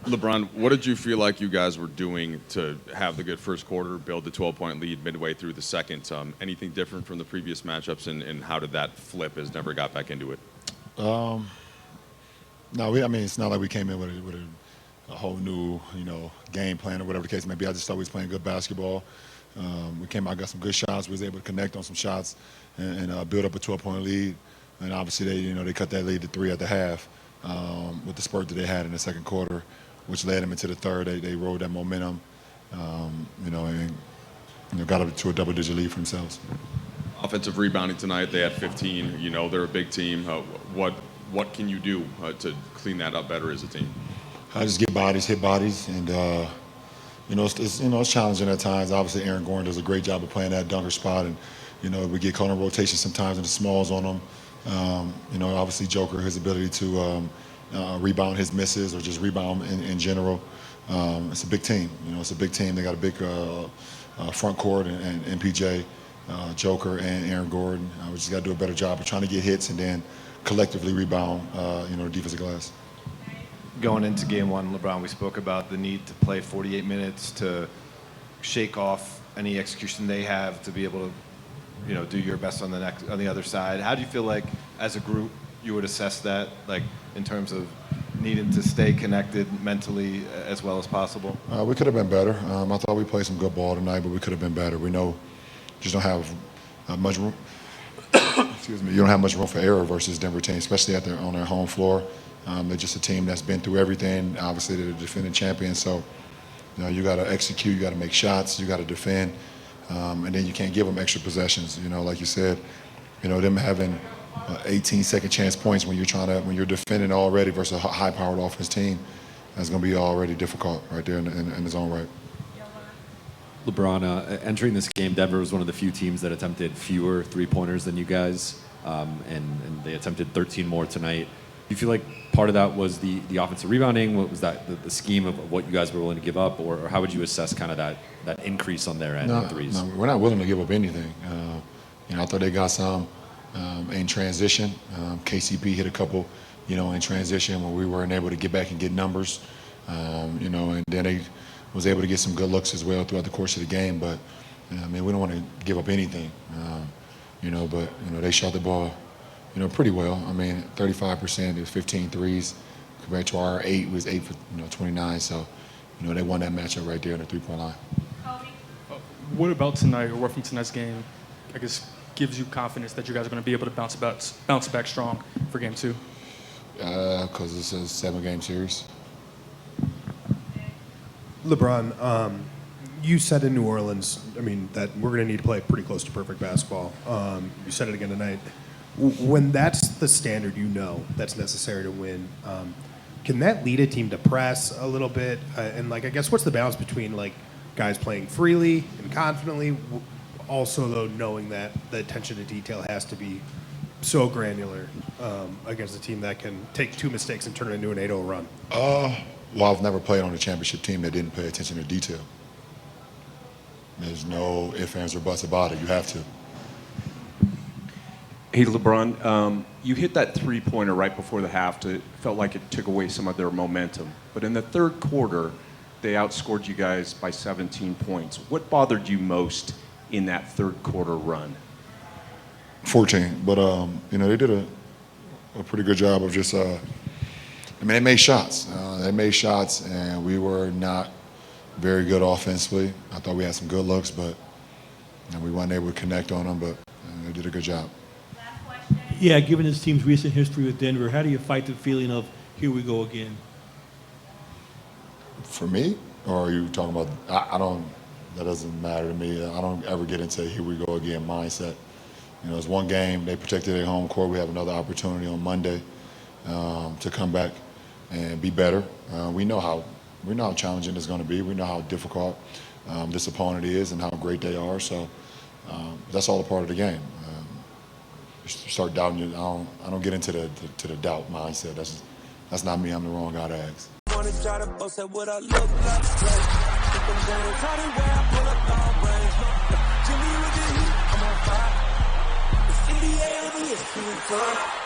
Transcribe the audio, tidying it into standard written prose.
LeBron, what did you feel like you guys were doing to have the good first quarter, build the 12-point lead midway through the second? Anything different from the previous matchups, and how did that flip as Denver got back into it? No, I mean, it's not like we came in with a whole new, game plan or whatever the case may be. I just thought we was playing good basketball. We came out, got some good shots. We was able to connect on some shots and build up a 12-point lead. And obviously, they cut that lead to 3 at the half with the spurt that they had in the second quarter, which led them into the third. They rode that momentum, and got up to a double-digit lead for themselves. Offensive rebounding tonight, they had 15. They're a big team. What can you do to clean that up better as a team? I just get bodies, hit bodies, and it's challenging at times. Obviously, Aaron Gordon does a great job of playing that dunker spot, and we get caught in rotation sometimes in the smalls on him. Obviously Joker, his ability to rebound his misses or just rebound in general. It's a big team. It's a big team. They got a big front court and MPJ, Joker, and Aaron Gordon. We just got to do a better job of trying to get hits and then collectively rebound, the defensive glass. Going into game one, LeBron, we spoke about the need to play 48 minutes to shake off any execution they have to be able to, do your best on the other side. How do you feel like, as a group, you would assess that, like in terms of needing to stay connected mentally as well as possible? We could have been better. I thought we played some good ball tonight, but we could have been better. We know just don't have much room. Excuse me. You don't have much room for error versus Denver team, especially on their home floor. They're just a team that's been through everything. Obviously, they're the defending champion, so you got to execute, you got to make shots, you got to defend, and then you can't give them extra possessions. Like you said, them having 18 second chance points when you're defending already versus a high-powered offense team, that's going to be already difficult right there in its own right. LeBron, entering this game, Denver was one of the few teams that attempted fewer three-pointers than you guys, and they attempted 13 more tonight. Do you feel like part of that was the offensive rebounding? What was that, the scheme of what you guys were willing to give up, or how would you assess kind of that increase on their end of threes? No, we're not willing to give up anything. I thought they got some in transition. KCP hit a couple, in transition when we weren't able to get back and get numbers, and then they was able to get some good looks as well throughout the course of the game. But we don't want to give up anything, but they shot the ball, pretty well. 35%, it was 15 threes compared to our 8 was 8 for 29. So, they won that matchup right there in the three-point line. What about tonight, or what from tonight's game, I guess, gives you confidence that you guys are going to be able to bounce back strong for game 2? Because it's a 7-game series. LeBron, you said in New Orleans, that we're going to need to play pretty close to perfect basketball. You said it again tonight. When that's the standard, that's necessary to win, can that lead a team to press a little bit? And I guess what's the balance between guys playing freely and confidently, also though knowing that the attention to detail has to be so granular against a team that can take 2 mistakes and turn it into an 8-0 run? Well, I've never played on a championship team that didn't pay attention to detail. There's no ifs, ands, or buts about it. You have to. Hey, LeBron, you hit that three-pointer right before the half. It felt like it took away some of their momentum. But in the third quarter, they outscored you guys by 17 points. What bothered you most in that third quarter run? 14, but they did a pretty good job of just. They made shots. And we were not very good offensively. I thought we had some good looks, but we weren't able to connect on them. But they did a good job. Yeah, given this team's recent history with Denver, how do you fight the feeling of here we go again? For me, or are you talking about? I don't. That doesn't matter to me. I don't ever get into here we go again mindset. It's one game. They protected their home court. We have another opportunity on Monday to come back and be better. We know how challenging it's going to be. We know how difficult this opponent is and how great they are. So that's all a part of the game. You start doubting you. I don't get into the doubt mindset. That's not me. I'm the wrong guy to ask. Jimmy with the heat, I'm on fire. It's NBA on the ESPN.